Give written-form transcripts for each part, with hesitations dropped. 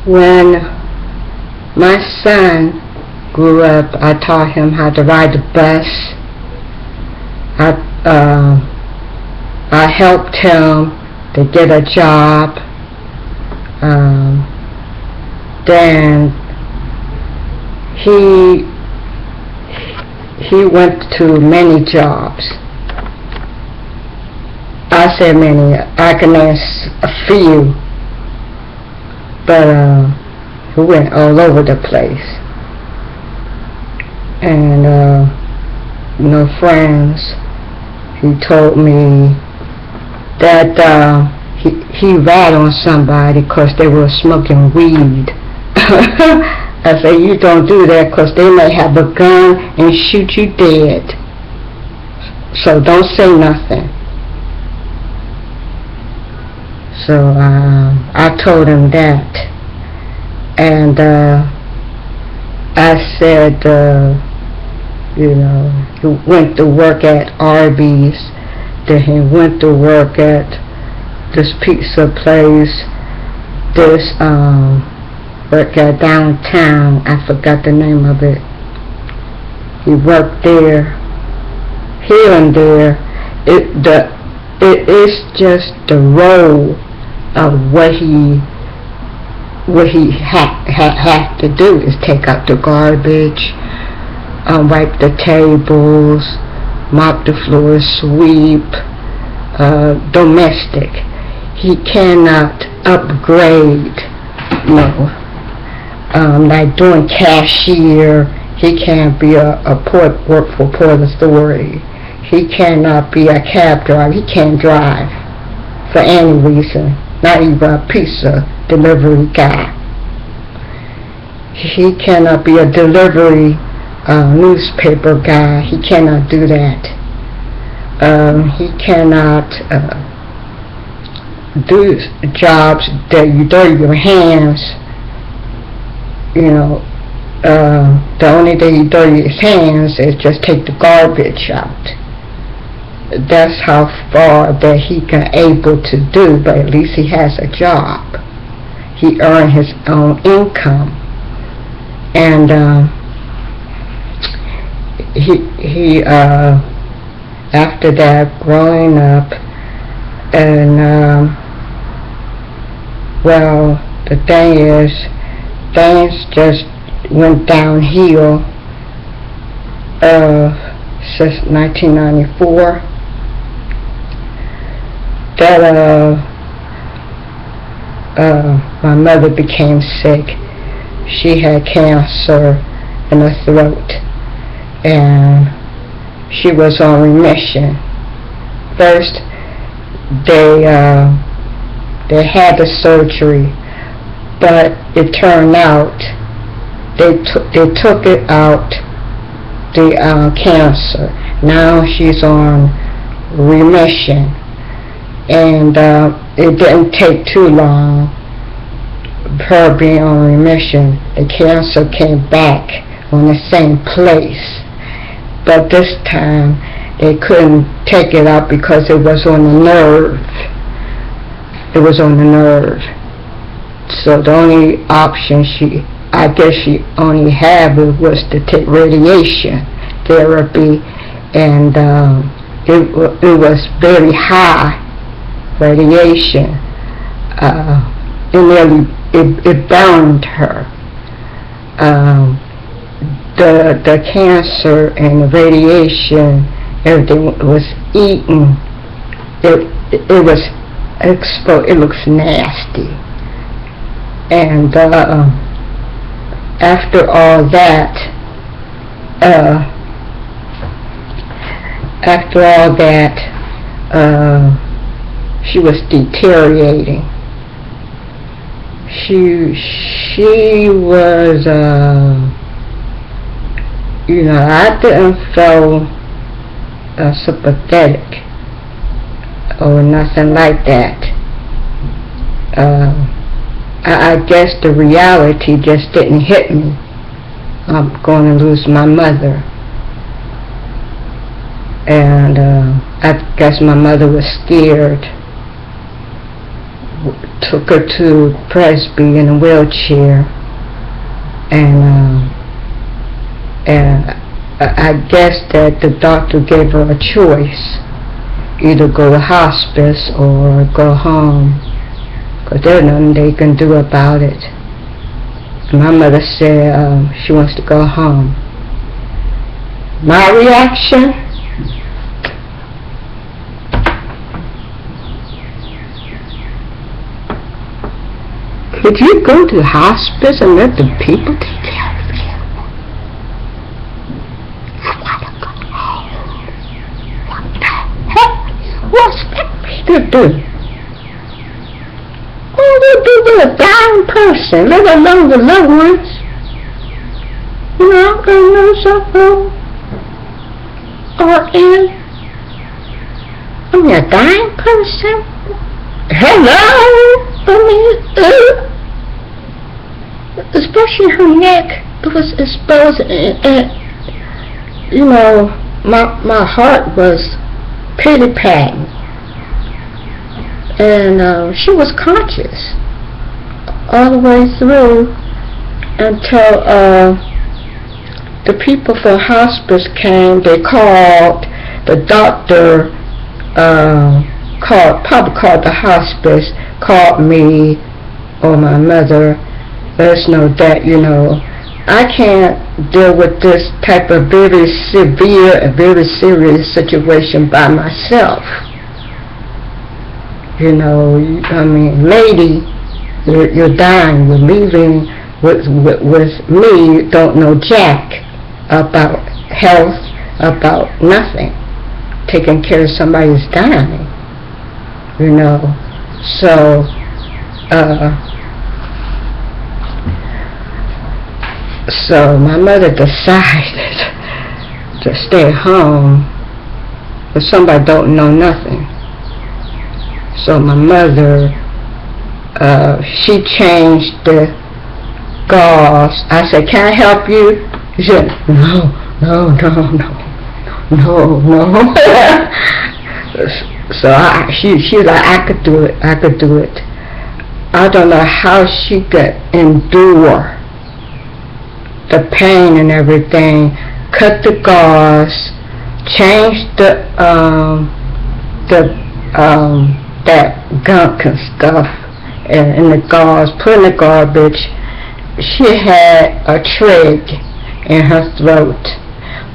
When my son grew up, I taught him how to ride the bus. I, I helped him to get a job. Then he went to many jobs. I say many, I can name a few, but he went all over the place. And friends, he told me that he rat on somebody because they were smoking weed. I say, you don't do that because they may have a gun and shoot you dead. So don't say nothing. So I told him that. And I said, he went to work at Arby's. Then he went to work at this pizza place. This work at downtown. I forgot the name of it. He worked there, here and there. It is just the role of what he had to do is take out the garbage, wipe the tables, mop the floor, sweep, domestic. He cannot upgrade, like doing cashier. He can't be work for Port Authority. He cannot be a cab driver. He can't drive for any reason, not even a pizza delivery guy. He cannot be a delivery newspaper guy. He cannot do that. He cannot do jobs that you dirty your hands. The only day he dirty his hands is just take the garbage out. That's how far that he can able to do, but at least he has a job. He earned his own income. And he after that, growing up, and the thing is, things just went downhill since 1994. That my mother became sick. She had cancer in her throat, and she was on remission. First, they had the surgery, but it turned out they took it out, the cancer. Now she's on remission, and it didn't take too long. Her being on remission, the cancer came back on the same place, but this time they couldn't take it out because it was on the nerve. It was on the nerve. So the only option she only had was to take radiation therapy, and it was very high radiation. It burned her. The cancer and the radiation, everything was eaten. It was exposed. It looks nasty. And after all that, she was deteriorating. She was, I didn't feel sympathetic or nothing like that. I guess the reality just didn't hit me. I'm going to lose my mother. And I guess my mother was scared took her to Presby in a wheelchair, and I guess that the doctor gave her a choice, either go to hospice or go home, because there's nothing they can do about it. My mother said she wants to go home. My reaction? Could you go to hospice and let the people take care of you? I want to go home. What the heck you expect me to do? What do you do with a dying person, let alone the loved ones? You know, I'm going to know something. I mean, a dying person? Hello? Especially her neck, it was exposed, and you know, my heart was pity-patting, and she was conscious all the way through until the people from hospice came. They called the doctor, probably called the hospice, called me or my mother, let us know that, you know, I can't deal with this type of very severe and very serious situation by myself. You know, I mean, lady, you're dying, you're leaving with me, you don't know jack about health, about nothing, taking care of somebody who's dying, you know. So so my mother decided to stay home, but somebody don't know nothing. So my mother, she changed the gauze. I said, can I help you? She said, no. So she's like, I could do it. I don't know how she could endure the pain and everything. Cut the gauze, change that gunk and stuff in the gauze, put in the garbage. She had a trig in her throat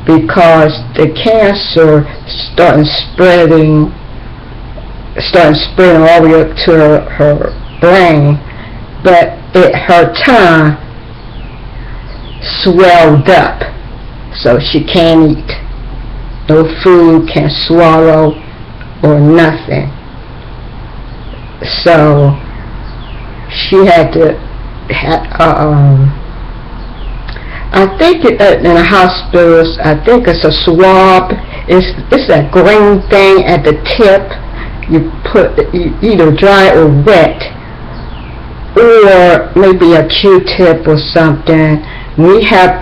because the cancer started spreading all the way up to her brain, but her tongue swelled up, so she can't eat. No food, can't swallow, or nothing. So she had to I think in the hospitals, I think it's a swab. It's a green thing at the tip. You put either dry or wet, or maybe a Q-tip or something. We have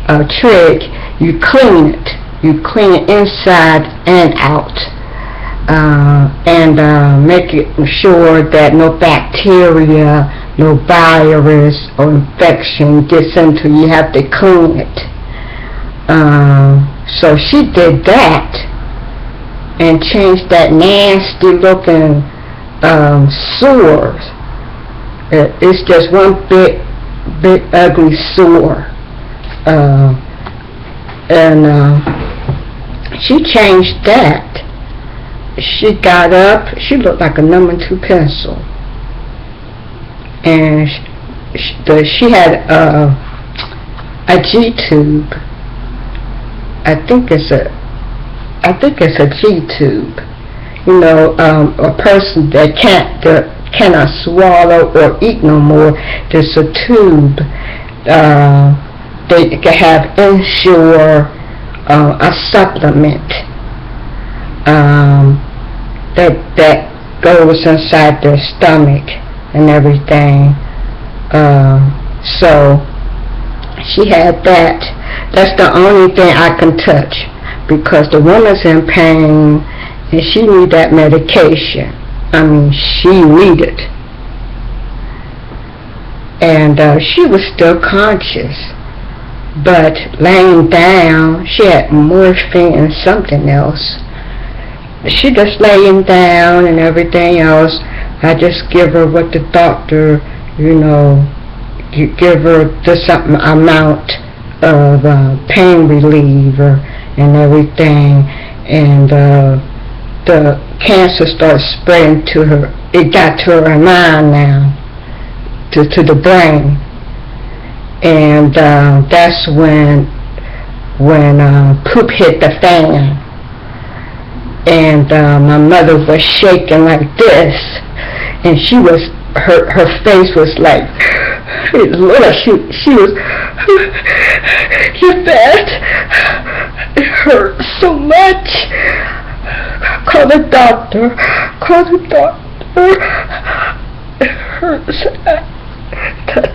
a trick. You clean it. You clean it inside and out, and make sure that no bacteria, no virus or infection gets into. You have to clean it. So she did that and changed that nasty looking sores. It's just one big ugly sore, and she changed that. She got up. She looked like a number 2 pencil, and she had a G-tube. I think it's a G-tube. You know, a person that cannot swallow or eat no more. There's a tube. They can have Ensure, a supplement that goes inside their stomach and everything. So she had that. That's the only thing I can touch, because the woman's in pain and she need that medication. she needed. And she was still conscious, but laying down, she had morphine and something else. She just laying down and everything else. I just give her what the doctor, you give her the something amount of pain reliever and everything, and the cancer started spreading to her. It got to her mind now, to the brain, and that's when poop hit the fan, and my mother was shaking like this, and she was her face was like, she was, your fat, it hurt so much. Call the doctor. It hurts.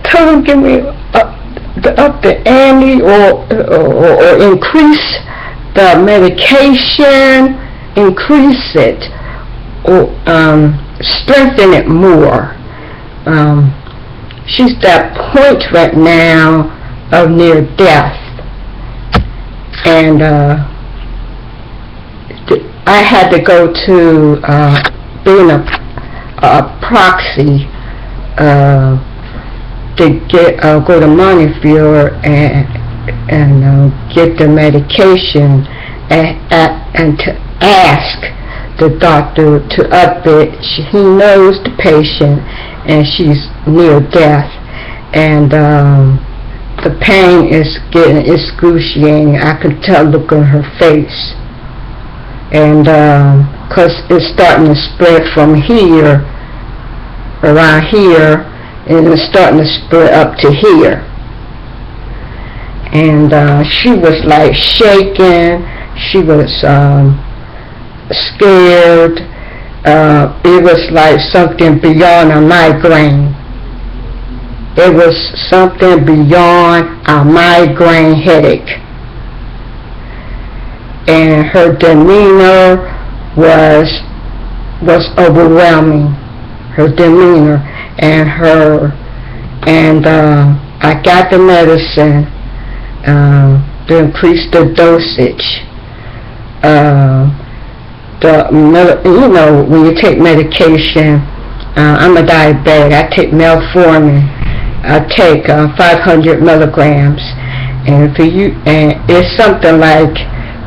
Tell him give me up the ante or increase the medication, increase it, or strengthen it more. She's at that point right now of near death, and I had to go to being a proxy to go to Montefiore and get the medication and to ask the doctor to up it. He knows the patient and she's near death, and the pain is getting excruciating. I could tell, look on her face, and because it's starting to spread from here, around here, and it's starting to spread up to here. And she was like shaking. She was scared. It was like something beyond a migraine. It was something beyond a migraine headache. And her demeanor was overwhelming. Her demeanor and I got the medicine to increase the dosage. When you take medication, I'm a diabetic. I take metformin. I take 500 milligrams, and it's something like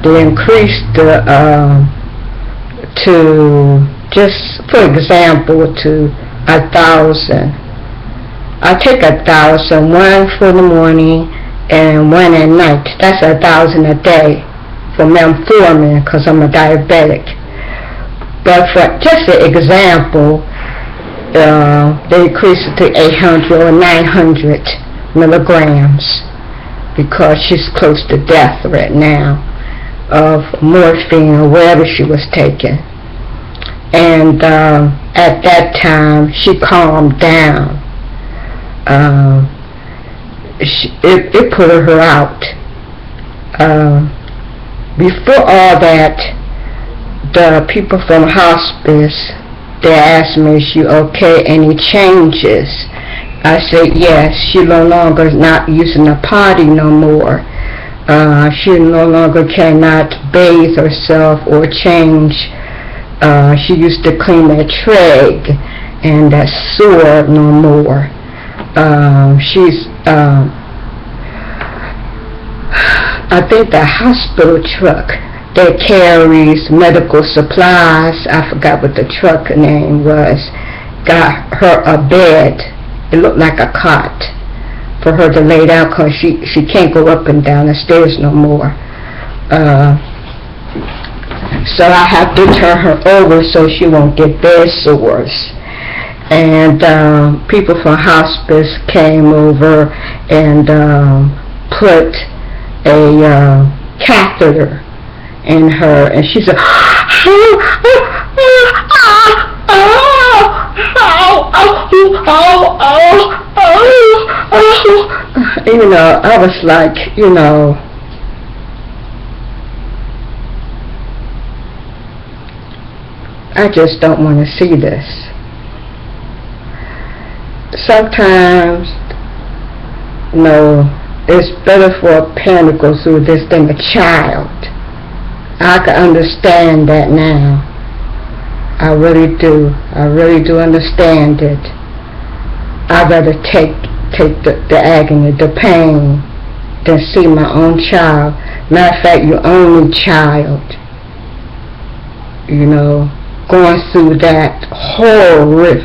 they increase to, just for example, to 1,000. I take 1,000, one for the morning and one at night. That's 1,000 a day for metformin because I'm a diabetic. But for just an example, they increase it to 800 or 900 milligrams because she's close to death right now of morphine or whatever she was taking. And at that time, she calmed down. It put her out. Before all that, the people from hospice, they asked me, is she okay? Any changes? I said yes. She no longer is not using the potty no more. She no longer cannot bathe herself or change. She used to clean that trach and that sewer no more. She's I think the hospital truck that carries medical supplies, I forgot what the truck name was, got her a bed. It looked like a cot for her to lay down because she can't go up and down the stairs no more. So I have to turn her over so she won't get bed sores. And people from hospice came over and put a catheter in her, and she said, I was like, I just don't want to see this. Sometimes, it's better for a parent to go through this than a child. I can understand that now. I really do. I really do understand it. I'd rather take the agony, the pain, than see my own child. Matter of fact, your only child, going through that horrible,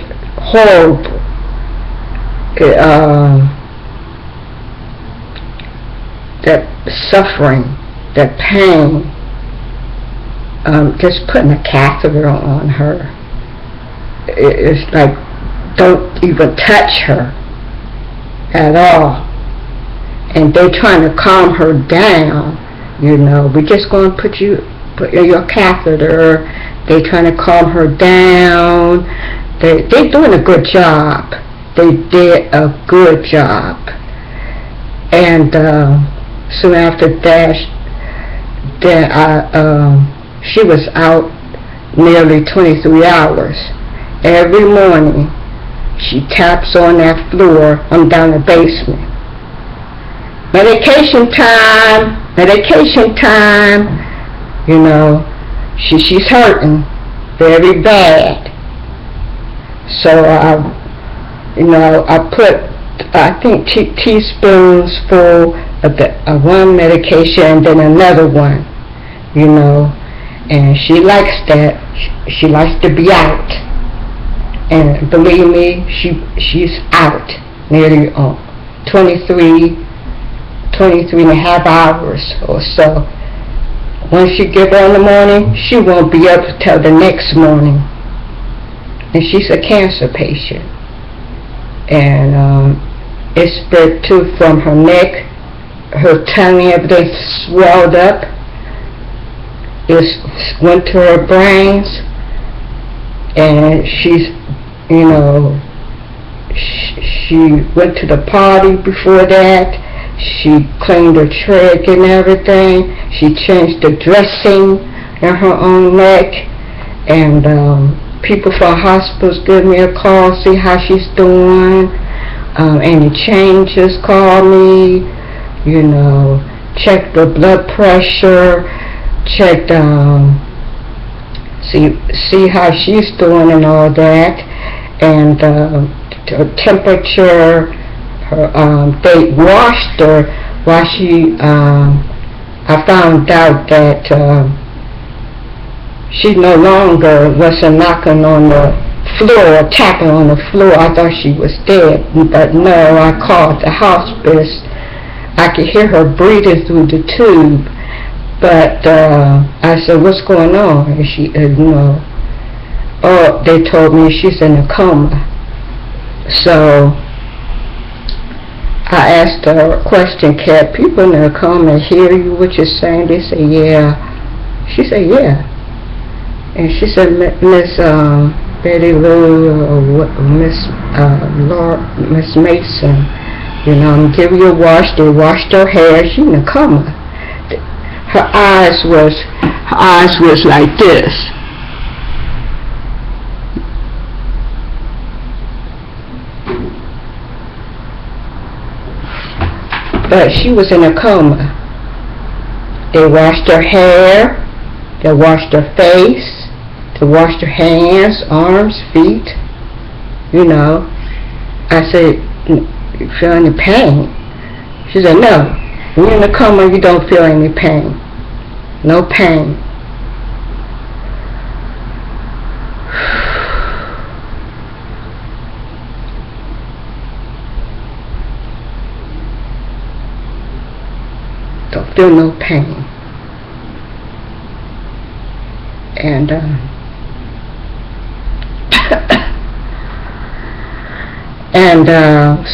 that suffering, that pain, just putting a catheter on her. It's like, don't even touch her at all. And they trying to calm her down, we're just going to put your catheter. They trying to calm her down. They're doing a good job. They did a good job. And soon after that, she was out nearly 23 hours. Every morning, she taps on that floor. I'm down the basement. Medication time. She's hurting very bad. So I put, I think, teaspoons full of one medication and then another one, and she likes that. She likes to be out, and believe me, she's out nearly 23 and a half hours or so. Once you get her in the morning, she won't be up till the next morning. And she's a cancer patient. And it spread too from her neck, her tongue, everything swelled up. It went to her brains. And she's, she went to the party before that. She cleaned her trach and everything. She changed the dressing in her own neck. And people from hospitals give me a call, see how she's doing. Any changes, call me. Check the blood pressure. Check see how she's doing and all that. And her temperature. They washed her while I found out that she no longer wasn't knocking on the floor, tapping on the floor. I thought she was dead, but no, I called the hospice. I could hear her breathing through the tube, but I said, what's going on? And she, they told me she's in a coma. So I asked her a question, can people in the coma hear you, what you're saying? They said, yeah. She said, yeah. And she said, Miss Betty Lou, or Miss Mason, I'm giving you a wash. They washed her hair. She's in a coma. Her eyes was like this. But she was in a coma. They washed her hair, they washed her face, they washed her hands, arms, feet, I said, you feel any pain? She said, no. When you're in a coma, you don't feel any pain. No pain. Don't feel no pain. And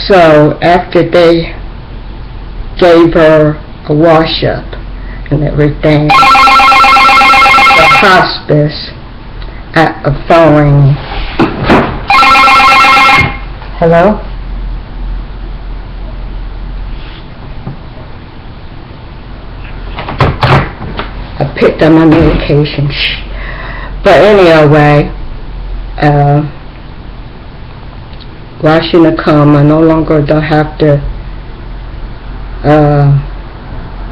so after they gave her a wash up and everything, the hospice at a phone. Hello? I picked up my medication. But anyway, while she's in a coma, I no longer don't have to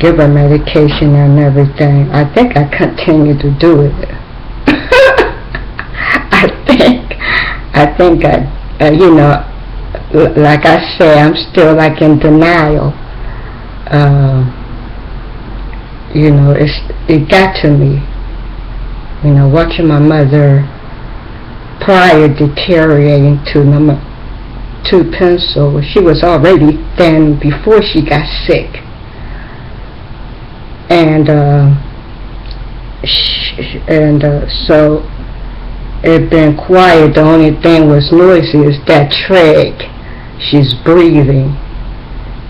give her medication and everything. I think I continue to do it. I think you know, like I say, I'm still like in denial. You know, it got to me. You know, watching my mother prior deteriorating to number 2 pencil. She was already thin before she got sick. And so it been quiet. The only thing was noisy is that trach. She's breathing.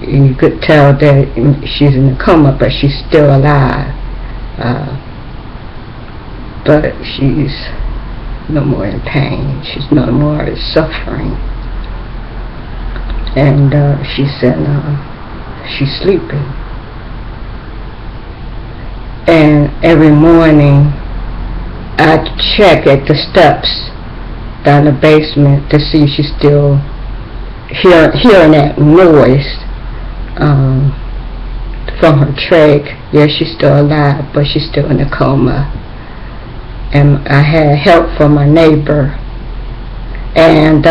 You could tell that she's in a coma, but she's still alive. But she's no more in pain. She's no more suffering. And she said she's sleeping. And every morning I check at the steps down the basement to see if she's still hearing that noise from her trach. Yeah, she's still alive, but she's still in a coma. And I had help from my neighbor, and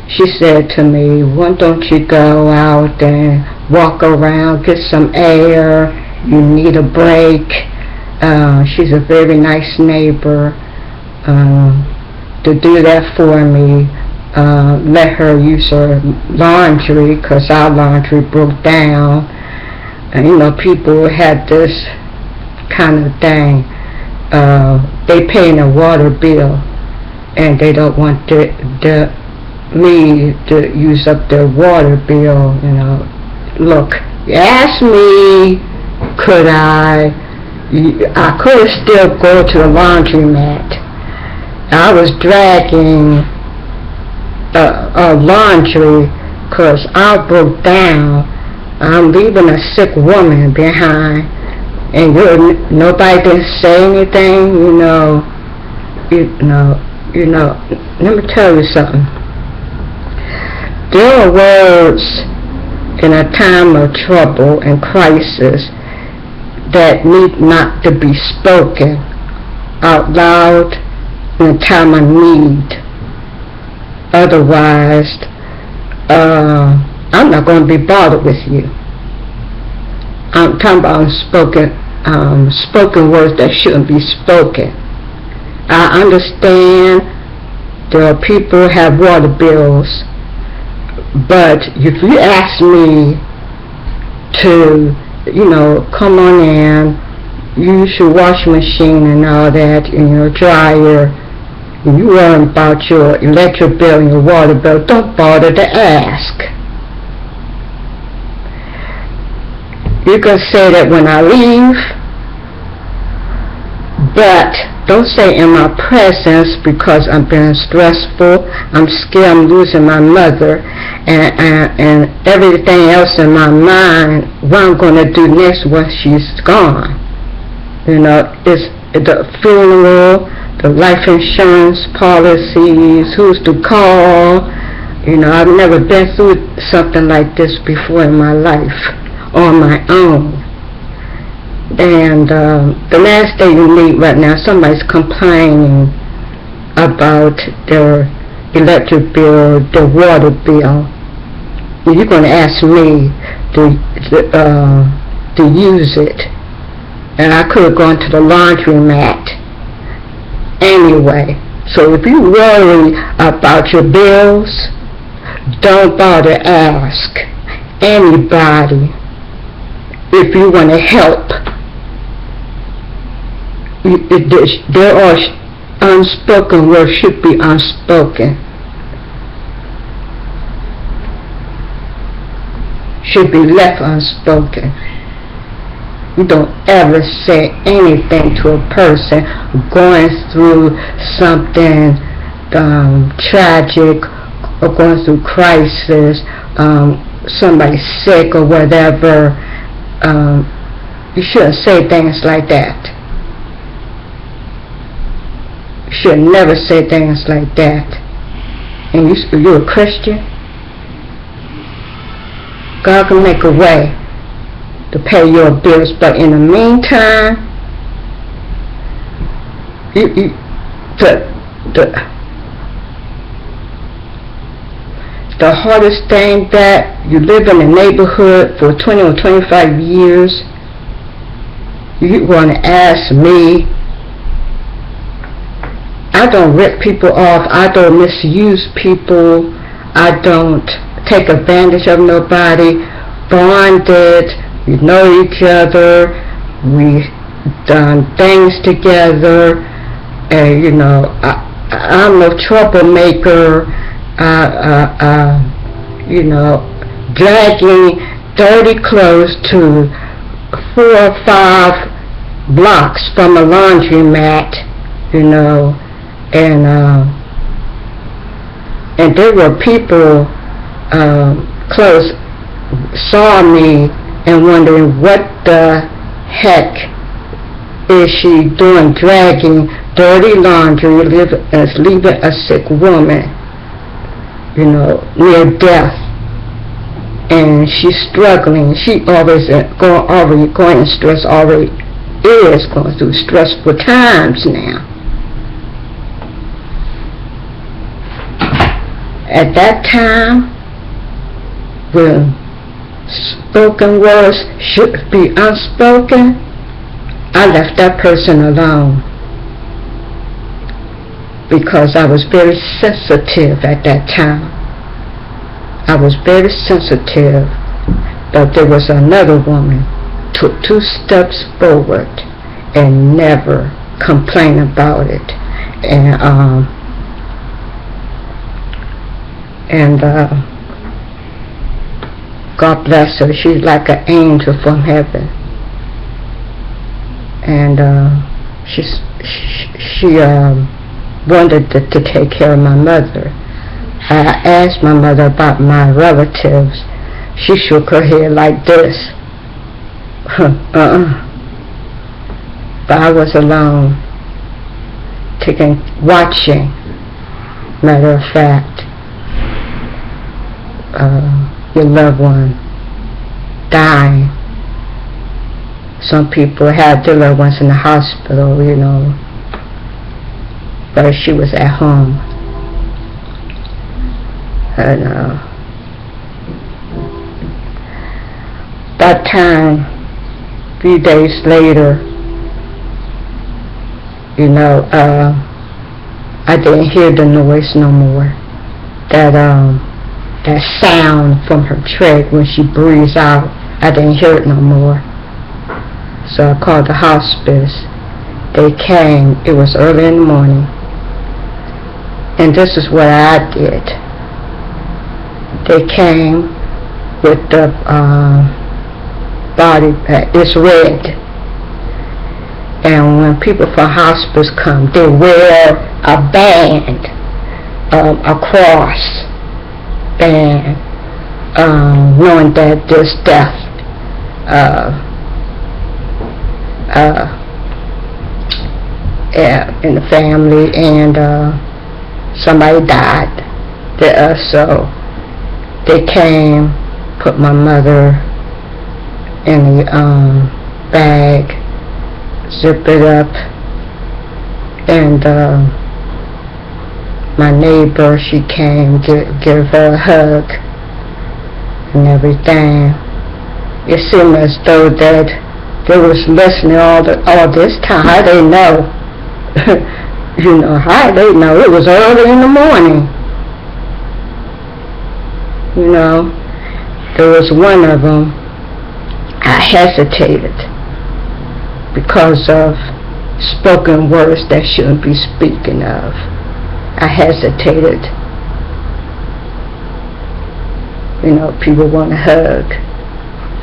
she said to me, "Why don't you go out and walk around, get some air? You need a break." She's a very nice neighbor. To do that for me, let her use her laundry, because our laundry broke down. And you know, people had this kind of thing. They paying a water bill, and they don't want me to use up their water bill. You know, look, you asked me, could I could still go to the laundromat. I was dragging laundry because I broke down. I'm leaving a sick woman behind, and nobody didn't say anything. You know. Let me tell you something. There are words in a time of trouble and crisis that need not to be spoken out loud in a time of need. Otherwise, I'm not going to be bothered with you. I'm talking about spoken words that shouldn't be spoken. I understand there are people who have water bills, but if you ask me to, come on in, use your washing machine and all that, and your dryer, and you worry about your electric bill and your water bill, don't bother to ask. You can say that when I leave, but don't say in my presence, because I'm being stressful, I'm scared I'm losing my mother, and everything else in my mind, what I'm going to do next once she's gone. It's the funeral, the life insurance policies, who's to call. I've never been through something like this before in my life on my own. And the last day you meet right now, somebody's complaining about their electric bill, their water bill. You're going to ask me to use it. And I could have gone to the laundromat anyway. So if you worry about your bills, don't bother ask anybody if you want to help. There are unspoken words should be unspoken. Should be left unspoken. You don't ever say anything to a person going through something tragic or going through crisis, somebody sick or whatever. You shouldn't say things like that. should never say things like that. And you're a Christian. God can make a way to pay your bills, but in the meantime, the hardest thing that you live in a neighborhood for 20 or 25 years, you want to ask me. I don't rip people off. I don't misuse people. I don't take advantage of nobody. Bonded. We know each other. We done things together. And you know, I'm no troublemaker. You know, dragging dirty clothes to 4 or 5 blocks from a laundromat. You know. And there were people close saw me and wondering what the heck is she doing, dragging dirty laundry, leaving a sick woman, you know, near death. And she's struggling. She always going stress, already is going through stressful times now. At that time, when spoken words should be unspoken, I left that person alone because I was very sensitive at that time. I was very sensitive, but there was another woman took 2 steps forward and never complained about it. And God bless her. She's like an angel from heaven. And she wanted to take care of my mother. I asked my mother about my relatives. She shook her head like this. But I was alone, watching. Matter of fact, your loved one dying. Some people have their loved ones in the hospital, you know, but she was at home. And that time, a few days later, you know, I didn't hear the noise no more. That sound from her trach when she breathes out, I didn't hear it no more. So I called the hospice. They came. It was early in the morning. And this is what I did. They came with the body bag. It's red. And when people from hospice come, they wear a band, a cross band, knowing that there's death in the family, and somebody died there. So they came, put my mother in the bag, zip it up, and my neighbor, she came, give her a hug and everything. It seemed as though that they was listening all this time. How they know? You know, how they know? It was early in the morning. You know, there was one of them, I hesitated because of spoken words that shouldn't be speaking of. I hesitated. You know, people want to hug,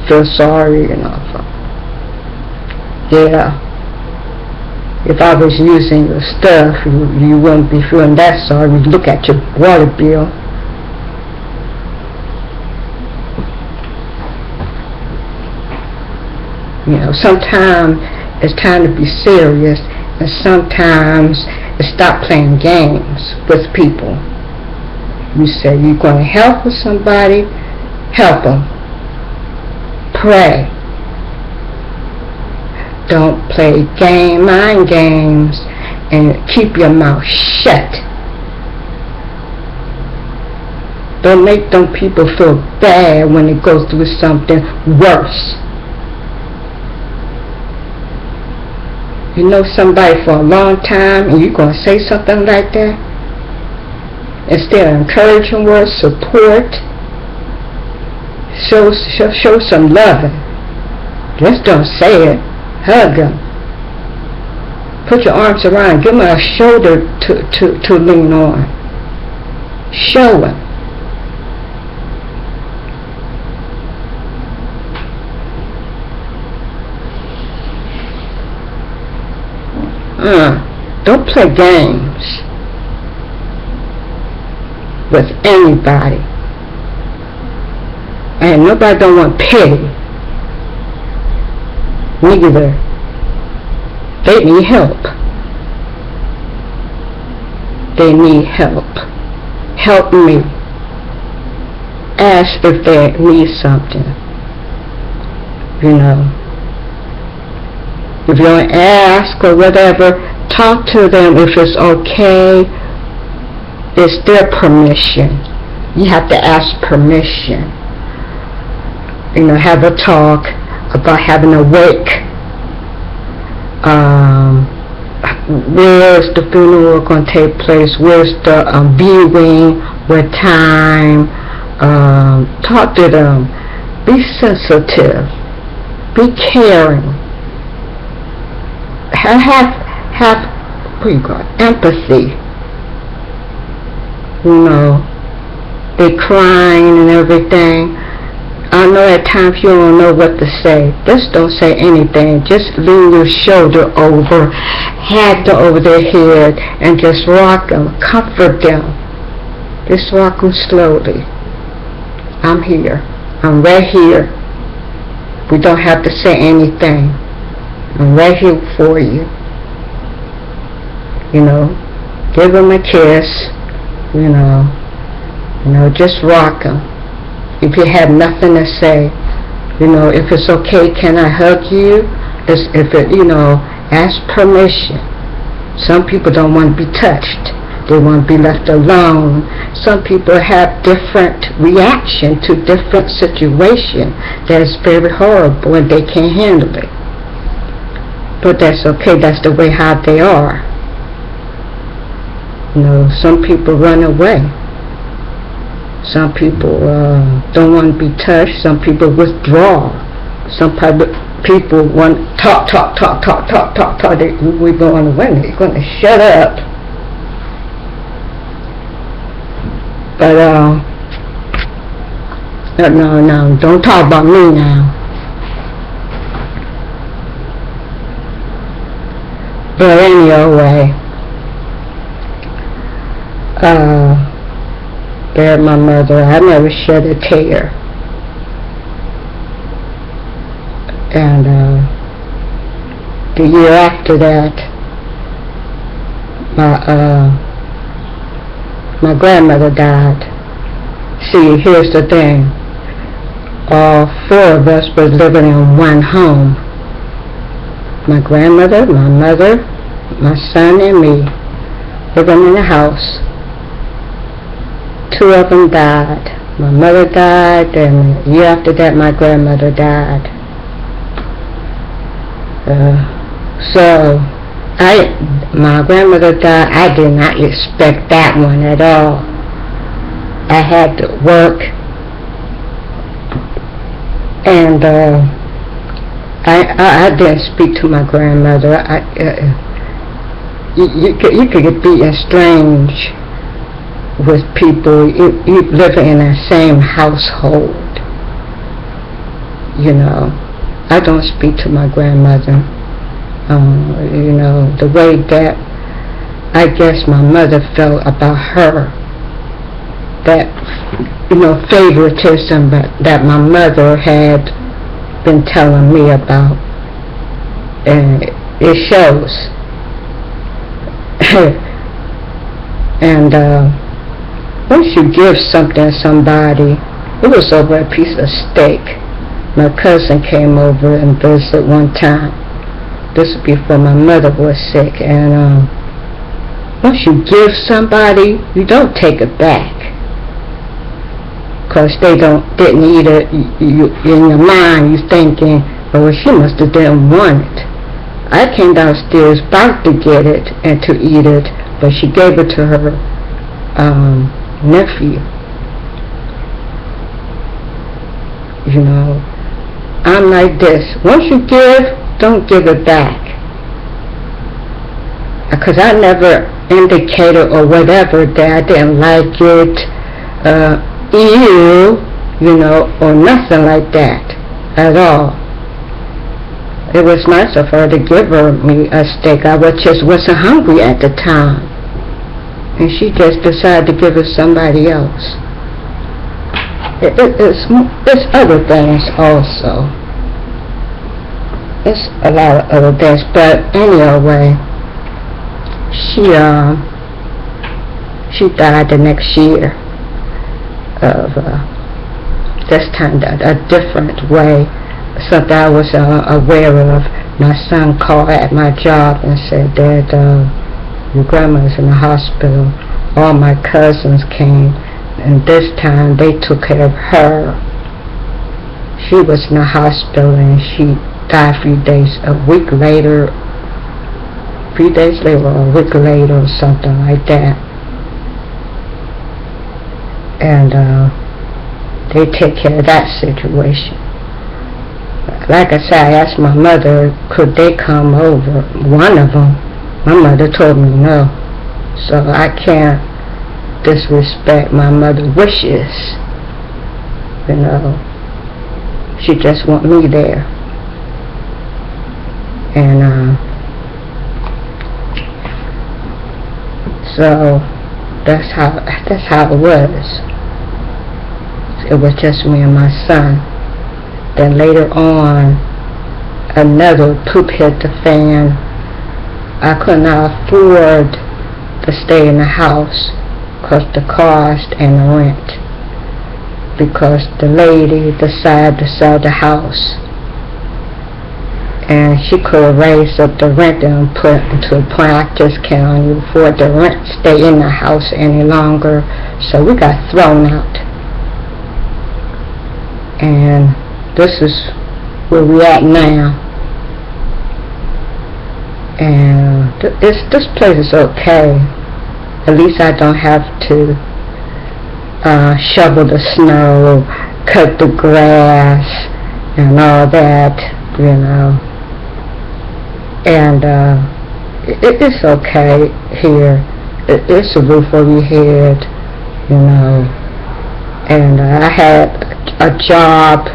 feel sorry, you know. Yeah. If I was using your stuff, you wouldn't be feeling that sorry. You look at your water bill. You know, sometimes it's time to be serious, and sometimes is stop playing games with people. You say you're going to help with somebody, help them. Pray. Don't play mind games, and keep your mouth shut. Don't make them people feel bad when they go through something worse. You know somebody for a long time and you're going to say something like that? Instead of encouraging words, support, show some loving. Just don't say it. Hug them. Put your arms around. Give them a shoulder to lean on. Show them. Don't play games with anybody. And nobody don't want pity. Neither. They need help. They need help. Help me. Ask if they need something. You know. If you don't ask or whatever, talk to them if it's okay. It's their permission. You have to ask permission. You know, have a talk about having a wake. Where's the funeral going to take place? Where's the viewing? What time? Talk to them. Be sensitive. Be caring. Have what you call it? Empathy. You know, they crying and everything. I know at times you don't know what to say. Just don't say anything. Just lean your shoulder over, hand over their head, and just rock them. Comfort them. Just rock them slowly. I'm here. I'm right here. We don't have to say anything. I'm right here for you. You know, give them a kiss. You know, just rock them. If you have nothing to say, you know, if it's okay, can I hug you? Ask permission. Some people don't want to be touched. They want to be left alone. Some people have different reaction to different situation that is very horrible and they can't handle it. But that's okay. That's the way how they are. You know, some people run away. Some people don't want to be touched. Some people withdraw. Some people want talk. We're going away. They're going to shut up. But no, don't talk about me now. But anyway, buried my mother. I never shed a tear. And the year after that, my grandmother died. See, here's the thing. All four of us were living in one home. My grandmother, my mother, my son, and me living in a house. Two of them died. My mother died, and a year after that, my grandmother died. My grandmother died. I did not expect that one at all. I had to work, and I didn't speak to my grandmother. You could be estranged with people. You live in the same household. You know, I don't speak to my grandmother. You know, the way that I guess my mother felt about her, that, you know, favoritism that my mother had been telling me about, and it shows. And once you give something to somebody, it was over a piece of steak. My cousin came over and visited one time. This was before my mother was sick. And once you give somebody, you don't take it back. Because they didn't eat it. In your mind, you're thinking, oh, well, she must have didn't want it. I came downstairs about to get it and to eat it, but she gave it to her nephew. You know, I'm like this. Once you give, don't give it back. Because I never indicated or whatever that I didn't like it, you know, or nothing like that at all. It was nice of her to give me a steak. I just wasn't hungry at the time. And she just decided to give it to somebody else. It's other things also. It's a lot of other things. But anyway, she died the next year of this time a different way. Something I was aware of. My son called at my job and said that your grandma's in the hospital. All my cousins came, and this time they took care of her. She was in the hospital and she died a week later or a week later or something like that. And they take care of that situation. Like I said, I asked my mother, could they come over? One of them. My mother told me no. So I can't disrespect my mother's wishes. You know, she just want me there. And so that's how it was. It was just me and my son. Then later on, another poop hit the fan. I could not afford to stay in the house because the cost and the rent. Because the lady decided to sell the house. And she could have raised up the rent and put it to a point I just can't afford the rent stay in the house any longer. So we got thrown out. And this is where we're at now. And this place is okay. At least I don't have to shovel the snow, cut the grass, and all that, you know. And it's okay here. It's a roof over your head, you know. And I had a job.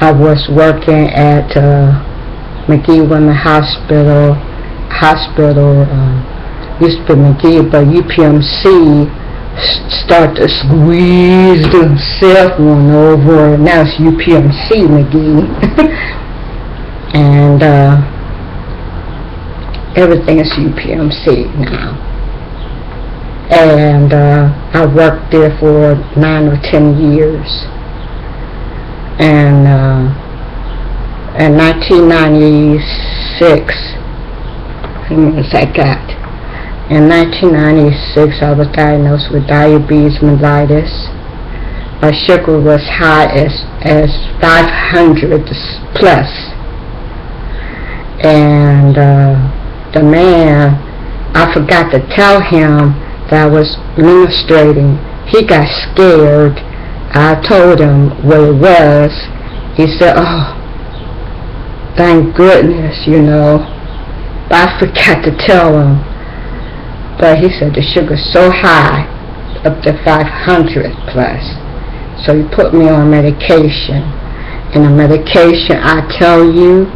I was working at McGee Women's Hospital, used to be McGee, but UPMC started to squeeze the cell phone over, and now it's UPMC McGee. And everything is UPMC now. And I worked there for 9 or 10 years. And in 1996, how many years I got? In 1996, I was diagnosed with diabetes mellitus. My sugar was high as 500 plus. And the man, I forgot to tell him that I was menstruating. He got scared. I told him what it was. He said, oh, thank goodness, you know. But I forgot to tell him. But he said the sugar's so high, up to 500 plus. So he put me on medication. And the medication, I tell you,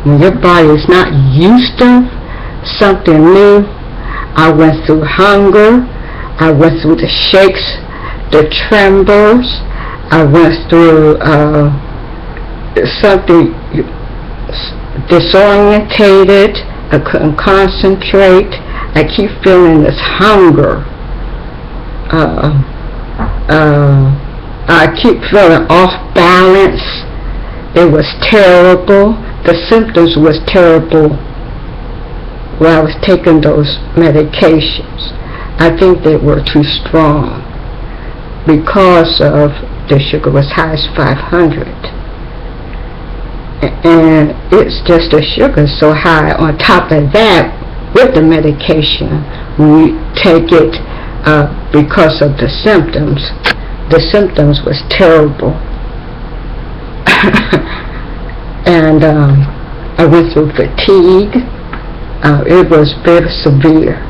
when your body is not used to something new, I went through hunger, I went through the shakes, the trembles, I went through something disorientated, I couldn't concentrate, I keep feeling this hunger, I keep feeling off balance. It was terrible. The symptoms was terrible when I was taking those medications. I think they were too strong because of the sugar was high as 500. And it's just the sugar so high. On top of that, with the medication, when you take it because of the symptoms was terrible. And I went through fatigue. It was very severe.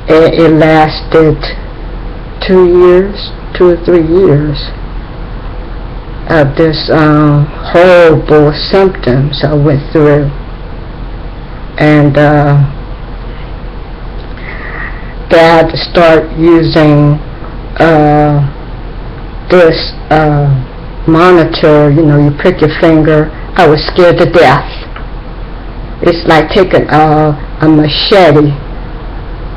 It lasted 2 or 3 years of this horrible symptoms I went through. And they had to start using this monitor, you prick your finger. I was scared to death. It's like taking a machete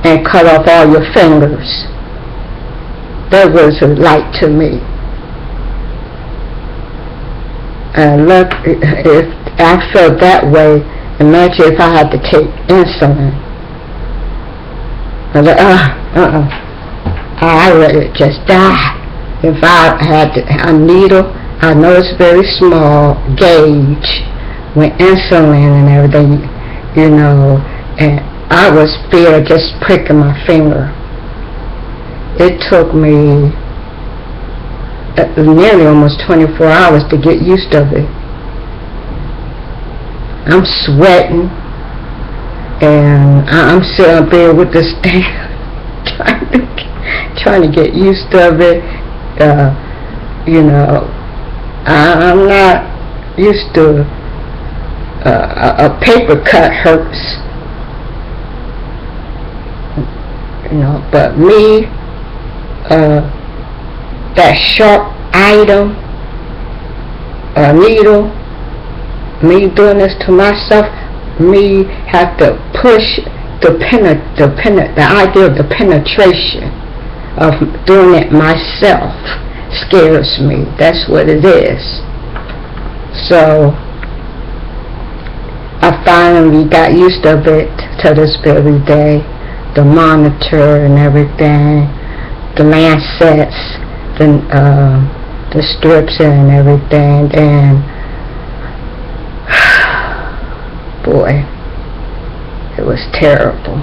and cut off all your fingers. That was like to me. And look, if I felt that way, imagine if I had to take insulin. I was like, I would just die. If I had a needle, I know it's very small gauge with insulin and everything, and I was scared just pricking my finger. It took me nearly almost 24 hours to get used to it. I'm sweating, and I'm sitting up there with this thing, trying to get used to it. I'm not used to a paper cut hurts, but me, that sharp item, a needle, me doing this to myself, me have to push the idea of the penetration of doing it myself scares me. That's what it is. So I finally got used to it to this very day. The monitor and everything, the lancets, the strips and everything, and boy, it was terrible.